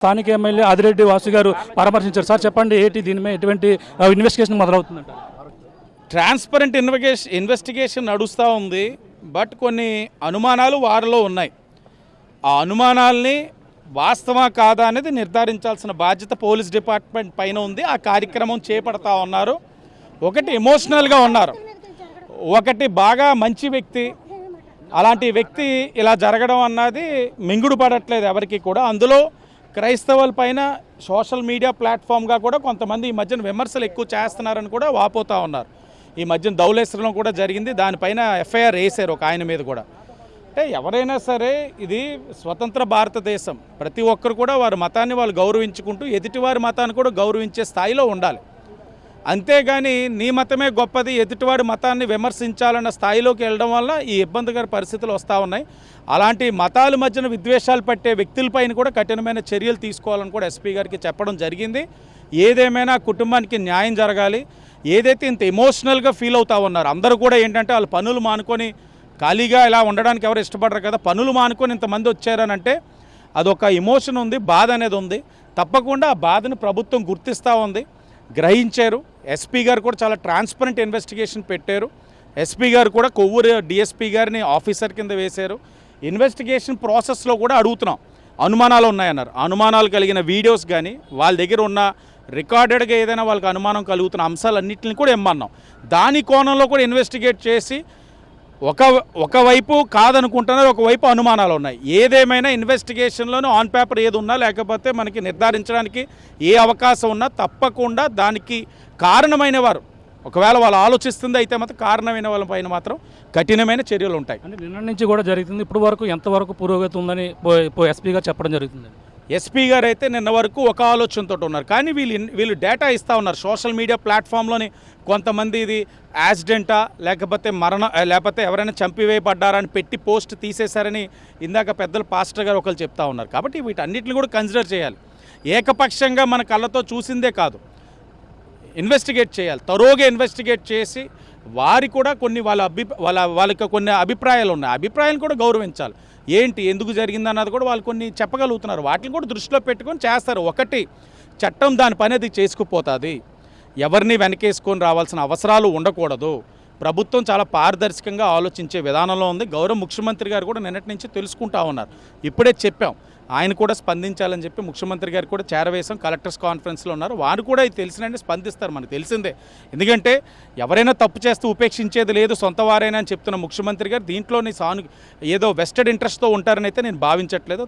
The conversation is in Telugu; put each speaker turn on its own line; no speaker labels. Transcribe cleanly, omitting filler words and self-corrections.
స్థానిక ఎమ్మెల్యే ఆదిరెడ్డి వాసు గారు పరామర్శించారు. సార్ చెప్పండి, ఏంటి దీని మీద ఎటువంటి ఇన్వెస్టిగేషన్ మొదలవుతుందంట?
ట్రాన్స్పరెంట్ ఇన్వెస్టిగేషన్ నడుస్తూ ఉంది. బట్ కొన్ని అనుమానాలు వారిలో ఉన్నాయి. ఆ అనుమానాల్ని వాస్తవా కాదా అనేది నిర్ధారించాల్సిన బాధ్యత పోలీస్ డిపార్ట్మెంట్ పైన ఉంది. ఆ కార్యక్రమం చేపడతా ఉన్నారు. ఒకటి ఎమోషనల్గా ఉన్నారు, ఒకటి బాగా మంచి వ్యక్తి. అలాంటి వ్యక్తి ఇలా జరగడం అన్నది మింగుడు పడట్లేదు ఎవరికి కూడా. అందులో క్రైస్తవుల పైన సోషల్ మీడియా ప్లాట్ఫామ్గా కూడా కొంతమంది ఈ మధ్యన విమర్శలు ఎక్కువ చేస్తున్నారని కూడా వాపోతూ ఉన్నారు. ఈ మధ్యన ధవళేశ్వరంలో కూడా జరిగింది. దానిపైన ఎఫ్ఐఆర్ వేశారు ఒక ఆయన మీద కూడా. అంటే ఎవరైనా సరే ఇది స్వతంత్ర భారతదేశం. ప్రతి ఒక్కరు కూడా వారి మతాన్ని వాళ్ళు గౌరవించుకుంటూ ఎదుటివారి మతాన్ని కూడా గౌరవించే స్థాయిలో ఉండాలి. అంతేగాని నీ మతమే గొప్పది, ఎదుటివాడి మతాన్ని విమర్శించాలన్న స్థాయిలోకి వెళ్ళడం వల్ల ఈ ఇబ్బందికర పరిస్థితులు వస్తూ ఉన్నాయి. అలాంటి మతాల మధ్యన విద్వేషాలు పట్టే వ్యక్తులపైన కూడా కఠినమైన చర్యలు తీసుకోవాలని కూడా ఎస్పీ గారికి చెప్పడం జరిగింది. ఏదేమైనా కుటుంబానికి న్యాయం జరగాలి. ఏదైతే ఇంత ఎమోషనల్గా ఫీల్ అవుతా ఉన్నారు అందరూ కూడా ఏంటంటే వాళ్ళు పనులు మానుకొని ఖాళీగా ఇలా ఉండడానికి ఎవరు ఇష్టపడరు కదా, పనులు మానుకొని ఇంతమంది వచ్చారని అంటే అదొక ఎమోషన్ ఉంది, బాధ అనేది ఉంది. తప్పకుండా ఆ బాధను ప్రభుత్వం గుర్తిస్తూ ఉంది, గ్రహించారు. ఎస్పీ గారు కూడా చాలా ట్రాన్స్పరెంట్ ఇన్వెస్టిగేషన్ పెట్టారు. ఎస్పీ గారు కూడా కొవ్వూరు డిఎస్పీ గారిని ఆఫీసర్ కింద వేశారు. ఇన్వెస్టిగేషన్ ప్రాసెస్లో కూడా అడుగుతున్నాం, అనుమానాలు ఉన్నాయన్నారు. అనుమానాలు కలిగిన వీడియోస్ కానీ వాళ్ళ దగ్గర ఉన్న రికార్డెడ్గా ఏదైనా వాళ్ళకి అనుమానం కలుగుతున్న అంశాలన్నింటిని కూడా ఇమ్మన్నాం. దాని కోణంలో కూడా ఇన్వెస్టిగేట్ చేసి ఒకవైపు కాదనుకుంటున్నారు, ఒకవైపు అనుమానాలు ఉన్నాయి. ఏదేమైనా ఇన్వెస్టిగేషన్లోనూ ఆన్ పేపర్ ఏది ఉన్నా లేకపోతే మనకి నిర్ధారించడానికి ఏ అవకాశం ఉన్నా తప్పకుండా దానికి కారణమైన వారు ఒకవేళ వాళ్ళు ఆలోచిస్తుంది అయితే మాత్రం కారణమైన వాళ్ళ పైన మాత్రం కఠినమైన చర్యలు ఉంటాయి.
అంటే నిన్న నుంచి కూడా జరుగుతుంది. ఇప్పుడు వరకు ఎంతవరకు పురోగతి ఉందని ఎస్పీ గారు చెప్పడం జరుగుతుంది?
ఎస్పీ గారు అయితే నిన్న వరకు ఒక ఆలోచనతో ఉన్నారు. కానీ వీళ్ళు డేటా ఇస్తూ ఉన్నారు సోషల్ మీడియా ప్లాట్ఫామ్లోని. కొంతమంది ఇది యాక్సిడెంటా లేకపోతే ఎవరైనా చంపివేయబడ్డారా అని పెట్టి పోస్ట్ తీసేశారని ఇందాక పెద్దలు పాస్టర్ గారు ఒకరు చెప్తా ఉన్నారు. కాబట్టి వీటన్నిటిని కూడా కన్సిడర్ చేయాలి. ఏకపక్షంగా మన కళ్ళతో చూసిందే కాదు, ఇన్వెస్టిగేట్ చేయాలి. తరోగా ఇన్వెస్టిగేట్ చేసి వారి కూడా కొన్ని వాళ్ళకి కొన్ని అభిప్రాయాలు ఉన్నాయి, అభిప్రాయాలను కూడా గౌరవించాలి. ఏంటి ఎందుకు జరిగిందన్నది కూడా వాళ్ళు కొన్ని చెప్పగలుగుతున్నారు. వాటిని కూడా దృష్టిలో పెట్టుకొని చేస్తారు. ఒకటి, చట్టం దాని పని అది చేసుకుపోతుంది. ఎవరిని వెనకేసుకొని రావాల్సిన అవసరాలు ఉండకూడదు. ప్రభుత్వం చాలా పారదర్శకంగా ఆలోచించే విధానంలో ఉంది. గౌరవ ముఖ్యమంత్రి గారు కూడా నిన్నటి నుంచి తెలుసుకుంటా ఉన్నారు. ఇప్పుడే చెప్పాం, ఆయన కూడా స్పందించాలని చెప్పి ముఖ్యమంత్రి గారు కూడా చేరవేశాం. కలెక్టర్స్ కాన్ఫరెన్స్లో ఉన్నారు. వారు కూడా ఇది తెలిసినంటే స్పందిస్తారు, మనకు తెలిసిందే. ఎందుకంటే ఎవరైనా తప్పు చేస్తూ ఉపేక్షించేది లేదు, సొంత వారైనా అని చెప్తున్న ముఖ్యమంత్రి గారు దీంట్లోని ఏదో వెస్టెడ్ ఇంట్రెస్ట్తో ఉంటారని అయితే నేను భావించట్లేదు.